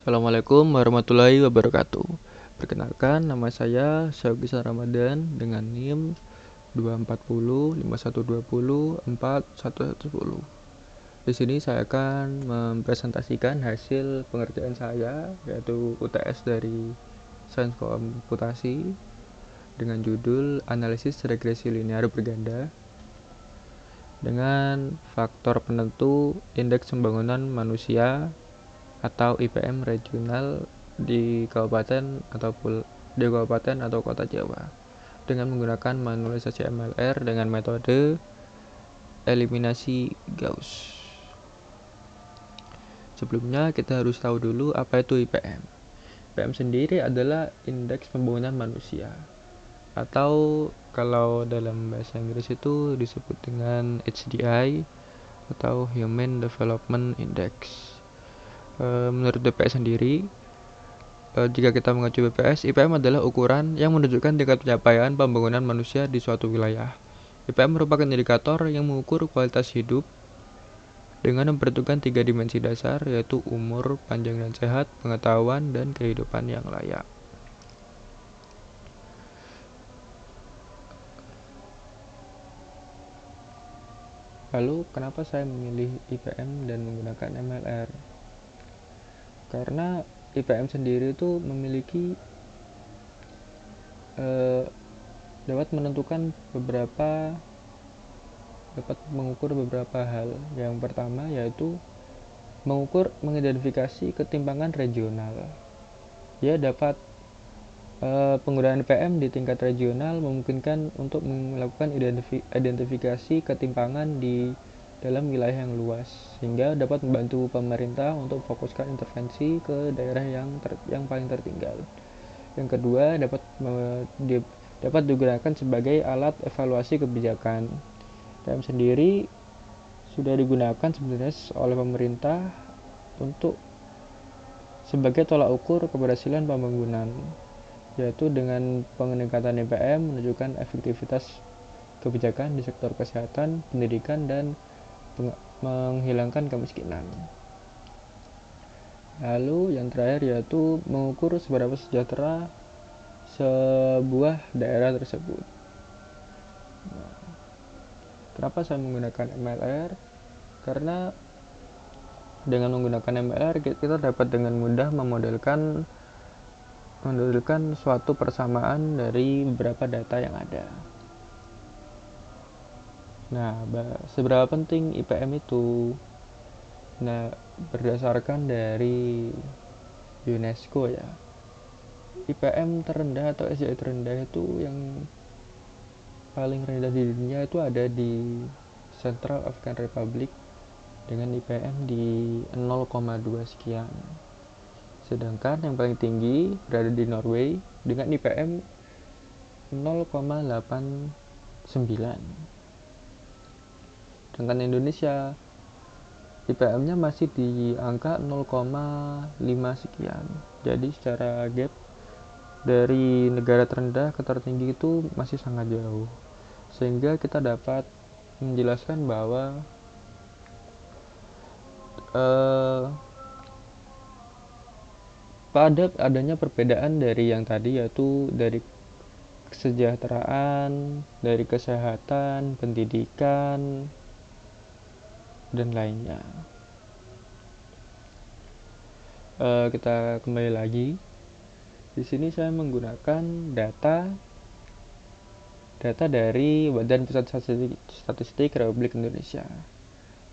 Assalamualaikum warahmatullahi wabarakatuh. Perkenalkan, nama saya Syauqisan Ramadan dengan NIM 24051204110. Di sini saya akan mempresentasikan hasil pengerjaan saya, yaitu UTS dari Sains Komputasi dengan judul Analisis Regresi Linear Berganda dengan faktor penentu Indeks Pembangunan Manusia atau IPM regional di kabupaten atau kota Jawa dengan menggunakan manualisasi MLR dengan metode eliminasi Gauss. Sebelumnya kita harus tahu dulu apa itu IPM. IPM sendiri adalah Indeks Pembangunan Manusia, atau kalau dalam bahasa Inggris itu disebut dengan HDI atau Human Development Index. Menurut BPS sendiri, jika kita mengacu BPS, IPM adalah ukuran yang menunjukkan tingkat pencapaian pembangunan manusia di suatu wilayah. IPM merupakan indikator yang mengukur kualitas hidup dengan memperhitungkan 3 dimensi dasar, yaitu umur, panjang dan sehat, pengetahuan, dan kehidupan yang layak. Lalu, kenapa saya memilih IPM dan menggunakan MLR? Karena IPM sendiri itu memiliki dapat mengukur beberapa hal. Yang pertama yaitu mengidentifikasi ketimpangan regional. Dia dapat penggunaan IPM di tingkat regional memungkinkan untuk melakukan identifikasi ketimpangan di dalam wilayah yang luas, sehingga dapat membantu pemerintah untuk fokuskan intervensi ke daerah yang paling tertinggal. Yang kedua, dapat digunakan sebagai alat evaluasi kebijakan. IPM sendiri sudah digunakan sebenarnya oleh pemerintah untuk sebagai tolak ukur keberhasilan pembangunan, yaitu dengan peningkatan IPM menunjukkan efektivitas kebijakan di sektor kesehatan, pendidikan, dan menghilangkan kemiskinan. Lalu yang terakhir yaitu mengukur seberapa sejahtera sebuah daerah tersebut. Kenapa saya menggunakan MLR? Karena dengan menggunakan MLR kita dapat dengan mudah memodelkan suatu persamaan dari beberapa data yang ada. Nah, seberapa penting IPM itu? Nah, berdasarkan dari UNESCO ya, IPM terendah atau SDI terendah itu yang paling rendah di dunia itu ada di Central African Republic dengan IPM di 0,2 sekian. Sedangkan yang paling tinggi berada di Norway dengan IPM 0,89. Sedangkan Indonesia IPM-nya masih di angka 0,5 sekian. Jadi secara gap dari negara terendah ke tertinggi itu masih sangat jauh. Sehingga kita dapat menjelaskan bahwa pada adanya perbedaan dari yang tadi, yaitu dari kesejahteraan, dari kesehatan, pendidikan, dan lainnya. Kita kembali lagi. Di sini saya menggunakan data dari Badan Pusat Statistik Republik Indonesia.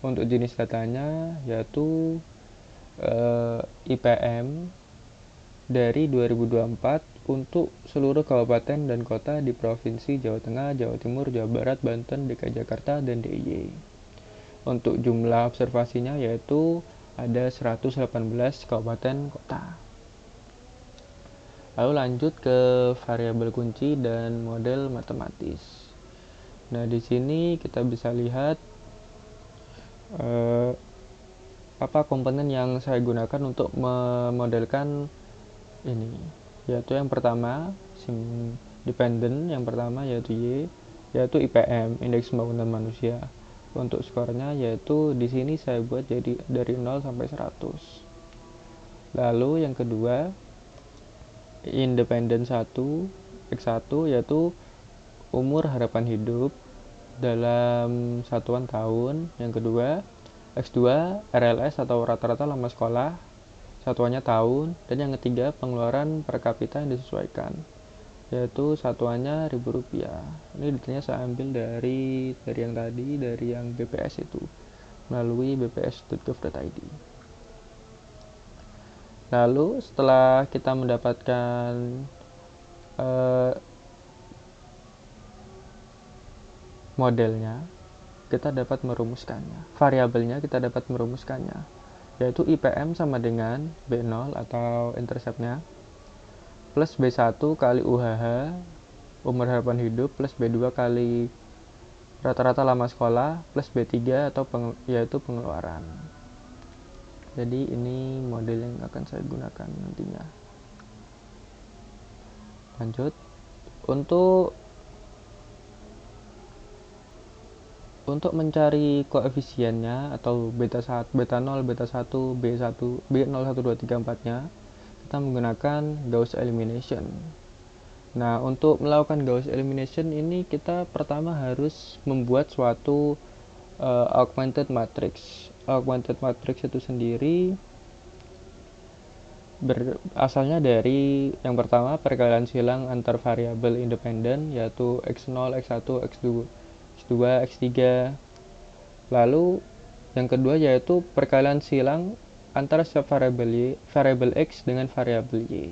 Untuk jenis datanya yaitu IPM dari 2024 untuk seluruh kabupaten dan kota di Provinsi Jawa Tengah, Jawa Timur, Jawa Barat, Banten, DKI Jakarta, dan DIY. Untuk jumlah observasinya yaitu ada 118 kabupaten kota. Lalu lanjut ke variabel kunci dan model matematis. Nah, di sini kita bisa lihat apa komponen yang saya gunakan untuk memodelkan ini, yaitu yang pertama dependent, yang pertama yaitu IPM, Indeks Pembangunan Manusia. Untuk skornya yaitu di sini saya buat jadi dari 0 sampai 100. Lalu yang kedua, independen 1 X1 yaitu umur harapan hidup dalam satuan tahun. Yang kedua, X2 RLS atau rata-rata lama sekolah, satuannya tahun. Dan yang ketiga, pengeluaran per kapita yang disesuaikan, yaitu satuannya Rp1.000. Ini detailnya saya ambil dari yang tadi, dari yang BPS itu, melalui bps.gov.id. Lalu setelah kita mendapatkan modelnya, kita dapat merumuskannya. Variabelnya kita dapat merumuskannya, yaitu IPM sama dengan B0 atau interceptnya plus B1 kali UHH, umur harapan hidup, plus B2 kali rata-rata lama sekolah, plus B3 atau yaitu pengeluaran. Jadi ini model yang akan saya gunakan nantinya. Lanjut, untuk mencari koefisiennya atau beta 1, beta 0, beta 1, B1, B0, 1, 2, 3, 4-nya, kita menggunakan Gauss elimination. Nah, untuk melakukan Gauss elimination ini kita pertama harus membuat suatu augmented matrix. Augmented matrix itu sendiri asalnya dari yang pertama perkalian silang antar variabel independen, yaitu X0, X1, X2, X3. Lalu yang kedua yaitu perkalian silang antara variabel Y, variabel X dengan variabel Y.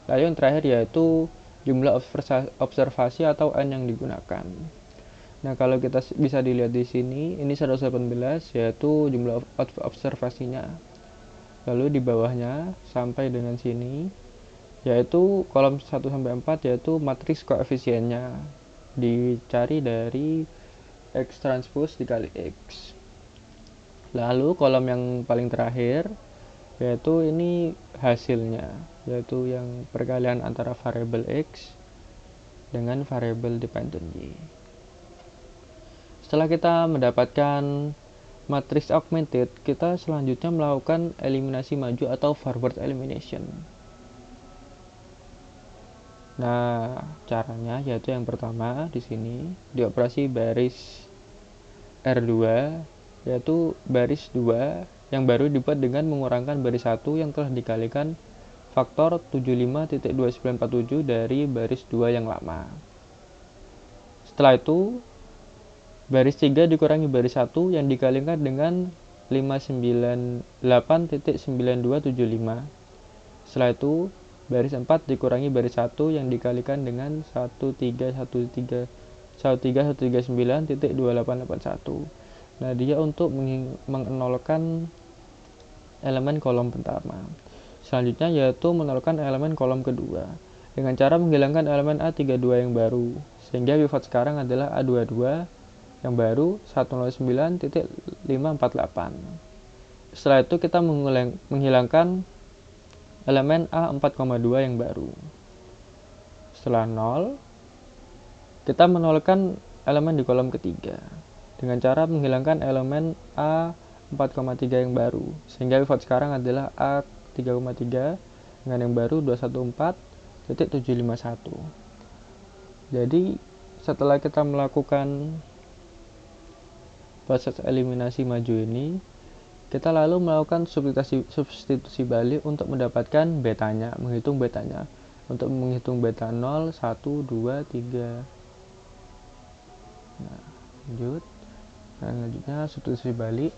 Lalu yang terakhir yaitu jumlah observasi atau N yang digunakan. Nah, kalau kita bisa dilihat di sini, ini 118 yaitu jumlah observasinya. Lalu di bawahnya sampai dengan sini yaitu kolom 1 sampai 4 yaitu matriks koefisiennya. Dicari dari X transpose dikali X. Lalu kolom yang paling terakhir yaitu ini hasilnya, yaitu yang perkalian antara variabel X dengan variabel dependent Y. Setelah kita mendapatkan matriks augmented, kita selanjutnya melakukan eliminasi maju atau forward elimination. Nah, caranya yaitu yang pertama di sini dioperasi baris R2, yaitu baris 2 yang baru dibuat dengan mengurangkan baris 1 yang telah dikalikan faktor 75.2947 dari baris 2 yang lama. Setelah itu, baris 3 dikurangi baris 1 yang dikalikan dengan 598.9275. Setelah itu, baris 4 dikurangi baris 1 yang dikalikan dengan 13139.2881. Nah, dia untuk mengenolkan elemen kolom pertama. Selanjutnya yaitu menolkan elemen kolom kedua dengan cara menghilangkan elemen A32 yang baru, sehingga pivot sekarang adalah A22 yang baru 109.548. Setelah itu kita menghilangkan elemen A4,2 yang baru. Setelah 0, kita menolkan elemen di kolom ketiga dengan cara menghilangkan elemen A4,3 yang baru, sehingga pivot sekarang adalah A3,3 dengan yang baru 214.751. Jadi setelah kita melakukan proses eliminasi maju ini, kita lalu melakukan substitusi balik untuk mendapatkan betanya, menghitung betanya. Untuk menghitung beta 0, 1, 2, 3. Nah, lanjut. Selanjutnya substitusi balik.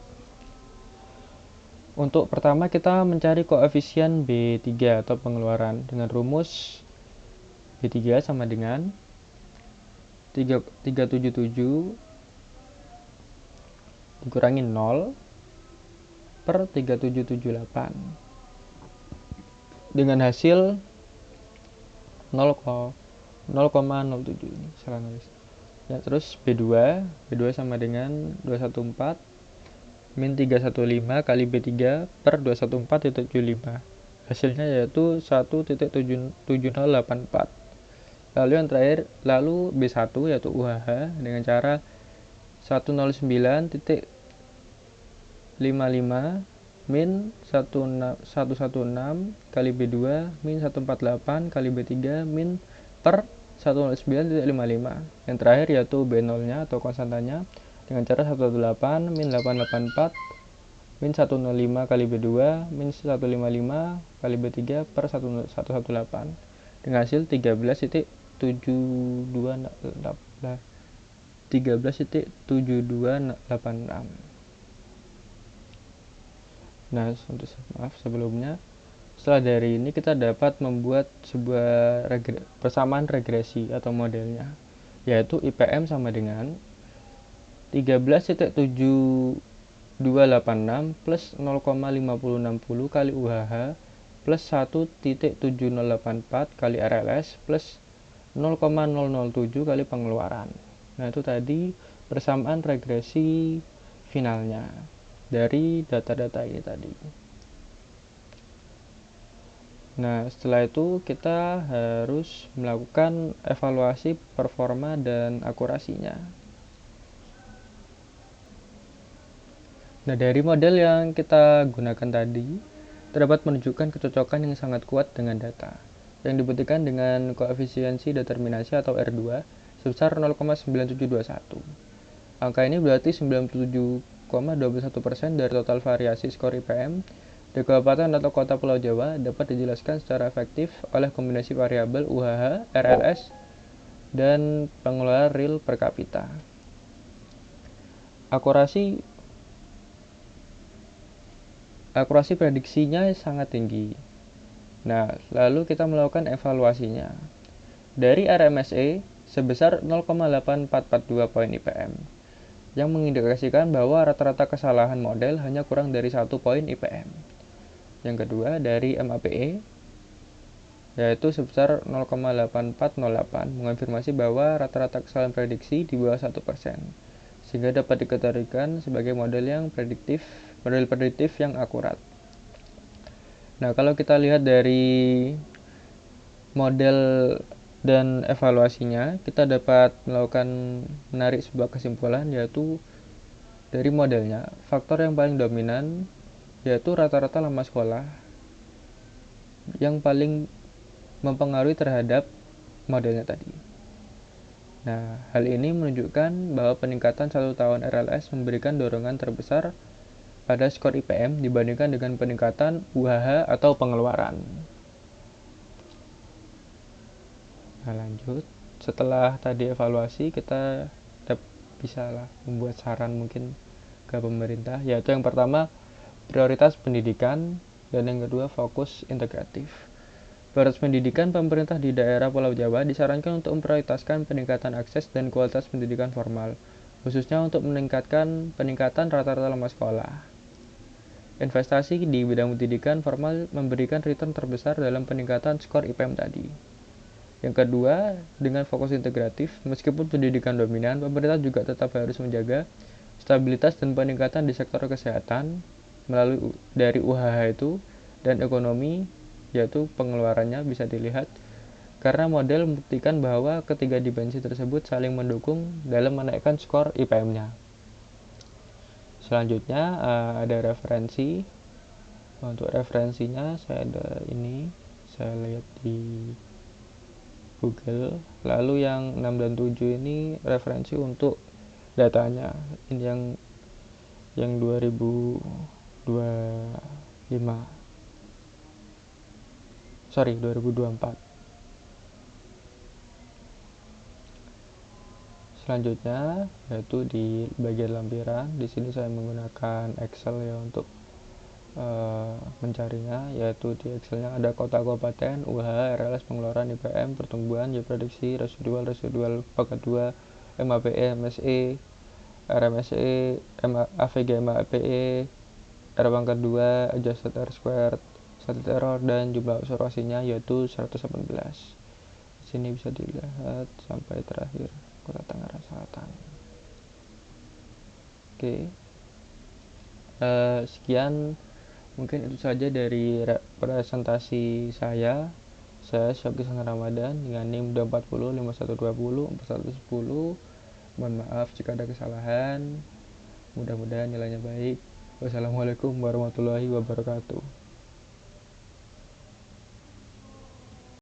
Untuk pertama kita mencari koefisien B3 atau pengeluaran dengan rumus B3 sama dengan 377 dikurangi 0 per 3778 dengan hasil 0,07. Ini salah nulis. Ya, terus B2 sama dengan 214 min 315 kali B3 per 214.75. Hasilnya yaitu 1.7084. Lalu yang terakhir, B1 yaitu UHH dengan cara 109.55 min 116 kali B2 min 148 kali B3 min per 109.55. Yang terakhir yaitu B0 nya atau konstantanya dengan cara 118 min 884 min 105 kali B2 min 155 kali B3 per 118 dengan hasil 13.7286. Nah, maaf sebelumnya. Setelah dari ini kita dapat membuat sebuah persamaan regresi atau modelnya, yaitu IPM sama dengan 13.7286 plus 0,5060 kali UHH plus 1.7084 kali RLS plus 0,007 kali pengeluaran. Nah, itu tadi persamaan regresi finalnya dari data-data ini tadi. Nah, setelah itu kita harus melakukan evaluasi performa dan akurasinya. Nah, dari model yang kita gunakan tadi, terdapat menunjukkan kecocokan yang sangat kuat dengan data, yang dibuktikan dengan koefisiensi determinasi atau R2 sebesar 0,9721. Angka ini berarti 97,21% dari total variasi skor IPM di kabupaten atau kota Pulau Jawa dapat dijelaskan secara efektif oleh kombinasi variabel UHH, RLS, dan pengeluaran real per kapita. Akurasi prediksinya sangat tinggi. Nah, lalu kita melakukan evaluasinya. Dari RMSE sebesar 0,8442 poin IPM, yang mengindikasikan bahwa rata-rata kesalahan model hanya kurang dari 1 poin IPM. Yang kedua, dari MAPE, yaitu sebesar 0,8408, mengonfirmasi bahwa rata-rata kesalahan prediksi di bawah 1%, sehingga dapat dikategorikan sebagai model prediktif yang akurat. Nah, kalau kita lihat dari model dan evaluasinya, kita dapat menarik sebuah kesimpulan, yaitu dari modelnya, faktor yang paling dominan yaitu rata-rata lama sekolah yang paling mempengaruhi terhadap modelnya tadi. Nah, hal ini menunjukkan bahwa peningkatan 1 tahun RLS memberikan dorongan terbesar pada skor IPM dibandingkan dengan peningkatan UHH atau pengeluaran. Nah, lanjut. Setelah tadi evaluasi, kita bisa membuat saran mungkin ke pemerintah, yaitu yang pertama, prioritas pendidikan, dan yang kedua, fokus integratif. Prioritas pendidikan, pemerintah di daerah Pulau Jawa disarankan untuk memprioritaskan peningkatan akses dan kualitas pendidikan formal, khususnya untuk peningkatan rata-rata lama sekolah. Investasi di bidang pendidikan formal memberikan return terbesar dalam peningkatan skor IPM tadi. Yang kedua, dengan fokus integratif, meskipun pendidikan dominan, pemerintah juga tetap harus menjaga stabilitas dan peningkatan di sektor kesehatan melalui dari UHH itu dan ekonomi, yaitu pengeluarannya bisa dilihat, karena model membuktikan bahwa ketiga dimensi tersebut saling mendukung dalam menaikkan skor IPM-nya. Selanjutnya ada referensi. Untuk referensinya saya lihat di Google. Lalu yang 6 dan 7 ini referensi untuk datanya. Ini yang 2024. Selanjutnya yaitu di bagian lampiran. Di sini saya menggunakan Excel ya untuk mencarinya, yaitu di Excelnya ada kota kabupaten, UHH, RLS, pengeluaran, IPM, pertumbuhan, prediksi, residual pangkat 2, MAPE, MSE, RMSE, AVG, MAPE, R pangkat 2, adjusted R squared, static error, dan jumlah observasinya yaitu 118. Di sini bisa dilihat sampai terakhir Kota Tangerang Selatan. Oke. Sekian mungkin itu saja dari presentasi saya. Saya Syabdi Sang Ramadan dengan NIM 240 5120 4110. Mohon maaf jika ada kesalahan. Mudah-mudahan nilainya baik. Wassalamualaikum warahmatullahi wabarakatuh.